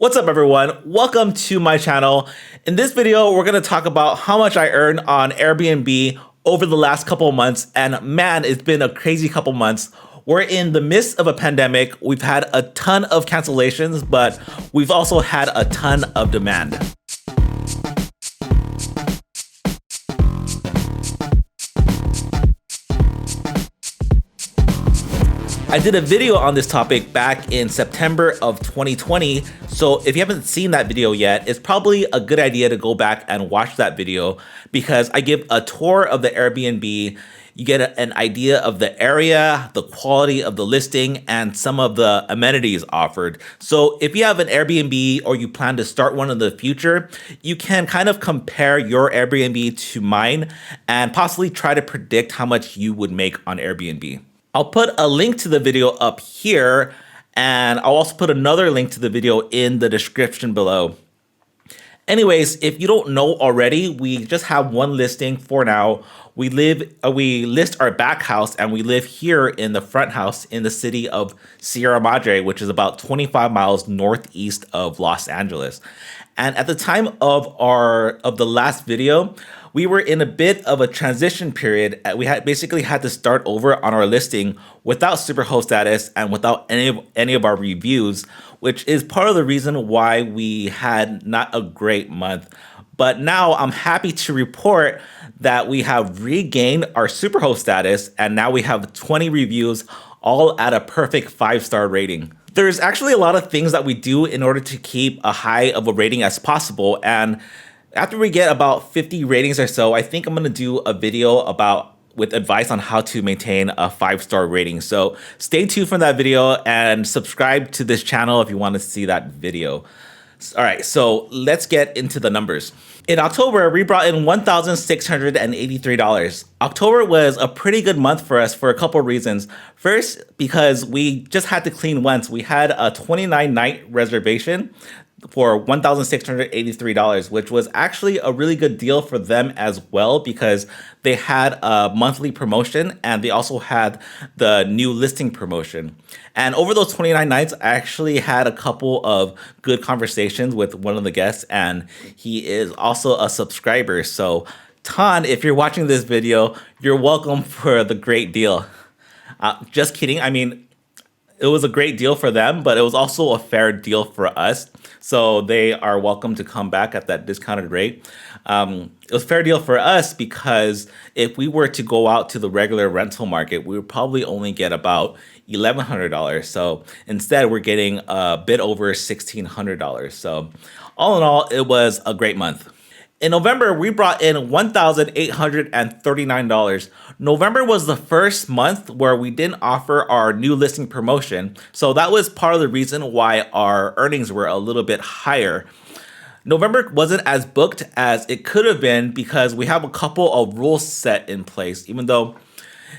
What's up everyone? Welcome to my channel. In this video, we're going to talk about how much I earned on Airbnb over the last couple of months. And man, it's been a crazy couple months. We're in the midst of a pandemic. We've had a ton of cancellations, but we've also had a ton of demand. I did a video on this topic back in September of 2020, so if you haven't seen that video yet, it's probably a good idea to go back and watch that video because I give a tour of the Airbnb. You get an idea of the area, the quality of the listing, and some of the amenities offered. So if you have an Airbnb or you plan to start one in the future, you can kind of compare your Airbnb to mine and possibly try to predict how much you would make on Airbnb. I'll put a link to the video up here, and I'll also put another link to the video in the description below. Anyways, if you don't know already, we just have one listing for now. We list our back house and we live here in the front house in the city of Sierra Madre, which is about 25 miles northeast of Los Angeles. And at the time of the last video, we were in a bit of a transition period. We basically had to start over on our listing without Superhost status and without any of our reviews, which is part of the reason why we had not a great month. But now I'm happy to report that we have regained our Superhost status, and now we have 20 reviews, all at a perfect 5-star rating. There's actually a lot of things that we do in order to keep a high of a rating as possible, and after we get about 50 ratings or so, I think I'm going to do a video with advice on how to maintain a 5-star rating. So stay tuned for that video and subscribe to this channel if you want to see that video. All right, so let's get into the numbers. In October, we brought in $1,683. October was a pretty good month for us for a couple of reasons. First, because we just had to clean once. We had a 29-night reservation for $1,683, which was actually a really good deal for them as well because they had a monthly promotion and they also had the new listing promotion. And over those 29 nights, I actually had a couple of good conversations with one of the guests, and he is also a subscriber. So Tan, if you're watching this video, you're welcome for the great deal. Just kidding. I mean, it was a great deal for them, but it was also a fair deal for us. So they are welcome to come back at that discounted rate. It was a fair deal for us because if we were to go out to the regular rental market, we would probably only get about $1,100. So instead, we're getting a bit over $1,600. So all in all, it was a great month. In November, we brought in $1,839. November was the first month where we didn't offer our new listing promotion. So that was part of the reason why our earnings were a little bit higher. November wasn't as booked as it could have been because we have a couple of rules set in place, even though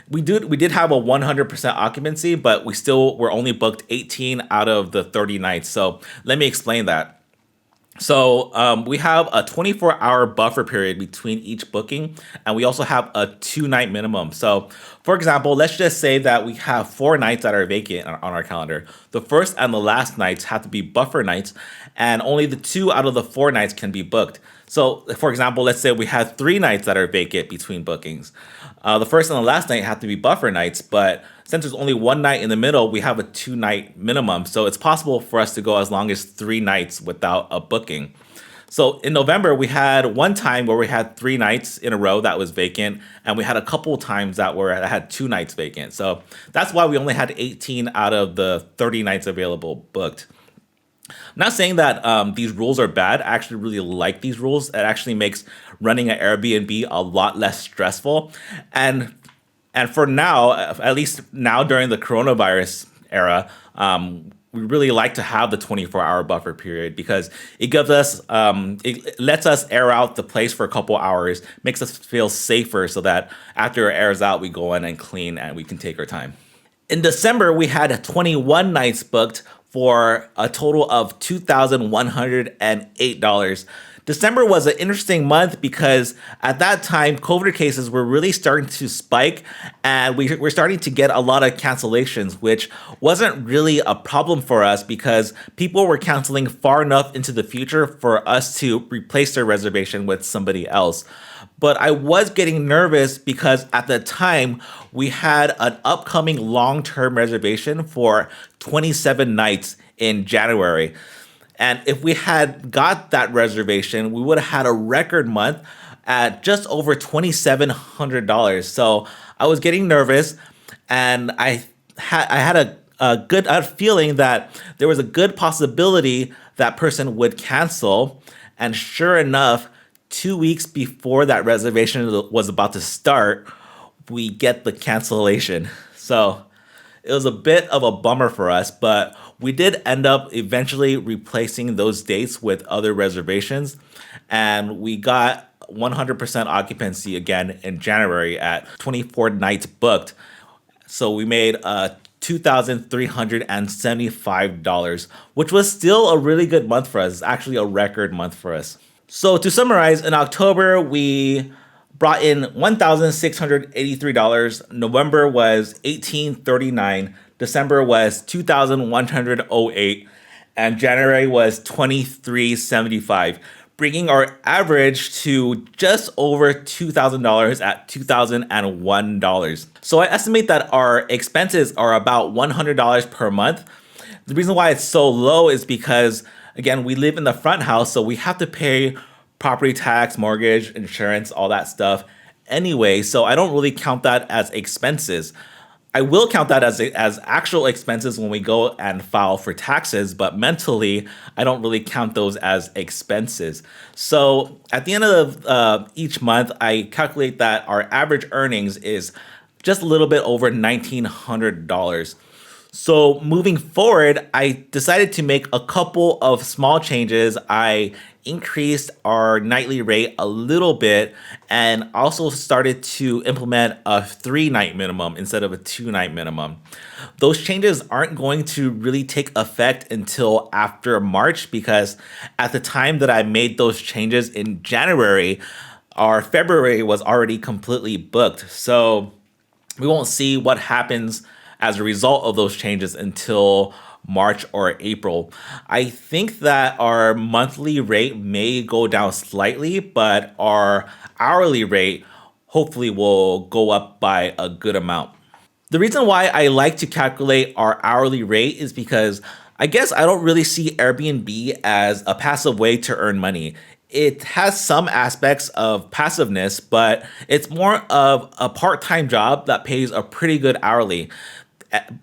we did have a 100% occupancy, but we still were only booked 18 out of the 30 nights. So let me explain that. So we have a 24-hour buffer period between each booking, and we also have a 2-night minimum. So for example, let's just say that we have 4 nights that are vacant on our calendar. The first and the last nights have to be buffer nights, and only the 2 out of the 4 nights can be booked. So for example, let's say we have 3 nights that are vacant between bookings. The first and the last night have to be buffer nights, but since there's only 1 night in the middle, we have a 2-night minimum. So it's possible for us to go as long as 3 nights without a booking. So in November, we had one time where we had 3 nights in a row that was vacant, and we had a couple times that had 2 nights vacant. So that's why we only had 18 out of the 30 nights available booked. I'm not saying that these rules are bad. I actually really like these rules. It actually makes running an Airbnb a lot less stressful. And for now, at least now during the coronavirus era, we really like to have the 24-hour buffer period because it gives us, it lets us air out the place for a couple hours, makes us feel safer so that after it airs out, we go in and clean and we can take our time. In December, we had 21 nights booked for a total of $2,108. December was an interesting month because at that time, COVID cases were really starting to spike, and we were starting to get a lot of cancellations, which wasn't really a problem for us because people were canceling far enough into the future for us to replace their reservation with somebody else. But I was getting nervous because at the time we had an upcoming long term reservation for 27 nights in January. And if we had got that reservation, we would have had a record month at just over $2,700. So I was getting nervous, and I had a good feeling that there was a good possibility that person would cancel. And sure enough, 2 weeks before that reservation was about to start, we get the cancellation. So it was a bit of a bummer for us, but we did end up eventually replacing those dates with other reservations, and we got 100% occupancy again in January at 24 nights booked. So we made $2,375, which was still a really good month for us. It's actually a record month for us. So to summarize, in October, we brought in $1,683. November was $1,839. December was $2,108. And January was $2,375, bringing our average to just over $2,000 at $2,001. So I estimate that our expenses are about $100 per month. The reason why it's so low is because, again, we live in the front house, so we have to pay property tax, mortgage, insurance, all that stuff anyway. So I don't really count that as expenses. I will count that as actual expenses when we go and file for taxes, but mentally, I don't really count those as expenses. So at the end of each month, I calculate that our average earnings is just a little bit over $1,900. So moving forward, I decided to make a couple of small changes. I increased our nightly rate a little bit and also started to implement a 3-night minimum instead of a 2-night minimum. Those changes aren't going to really take effect until after March because at the time that I made those changes in January, our February was already completely booked. So we won't see what happens as a result of those changes until March or April. I think that our monthly rate may go down slightly, but our hourly rate hopefully will go up by a good amount. The reason why I like to calculate our hourly rate is because I guess I don't really see Airbnb as a passive way to earn money. It has some aspects of passiveness, but it's more of a part-time job that pays a pretty good hourly.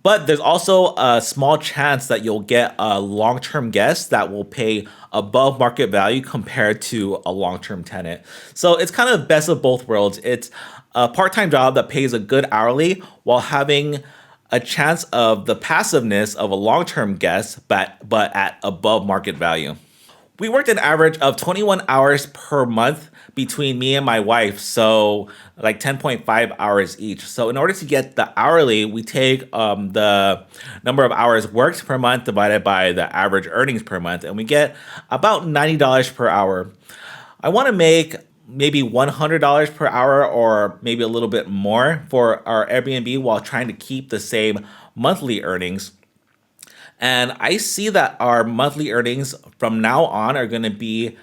But there's also a small chance that you'll get a long-term guest that will pay above market value compared to a long-term tenant. So it's kind of best of both worlds. It's a part-time job that pays a good hourly while having a chance of the passiveness of a long-term guest, but at above market value. We worked an average of 21 hours per month between me and my wife, so like 10.5 hours each. So in order to get the hourly, we take the number of hours worked per month divided by the average earnings per month, and we get about $90 per hour. I want to make maybe $100 per hour or maybe a little bit more for our Airbnb while trying to keep the same monthly earnings. And I see that our monthly earnings from now on are going to be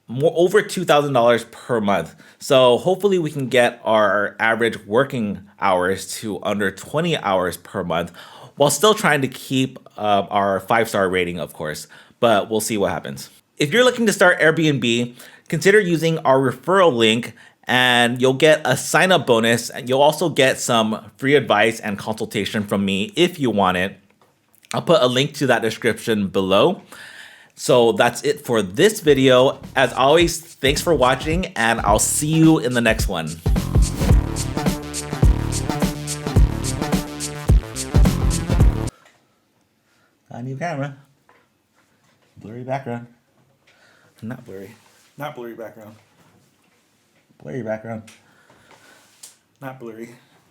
more over $2,000 per month. So hopefully we can get our average working hours to under 20 hours per month while still trying to keep our 5-star rating, of course. But we'll see what happens. If you're looking to start Airbnb, consider using our referral link and you'll get a sign-up bonus, and you'll also get some free advice and consultation from me if you want it. I'll put a link to that description below. So that's it for this video. As always, thanks for watching, and I'll see you in the next one. Got a new camera. Blurry background. Not blurry. Not blurry background. Blurry background. Not blurry.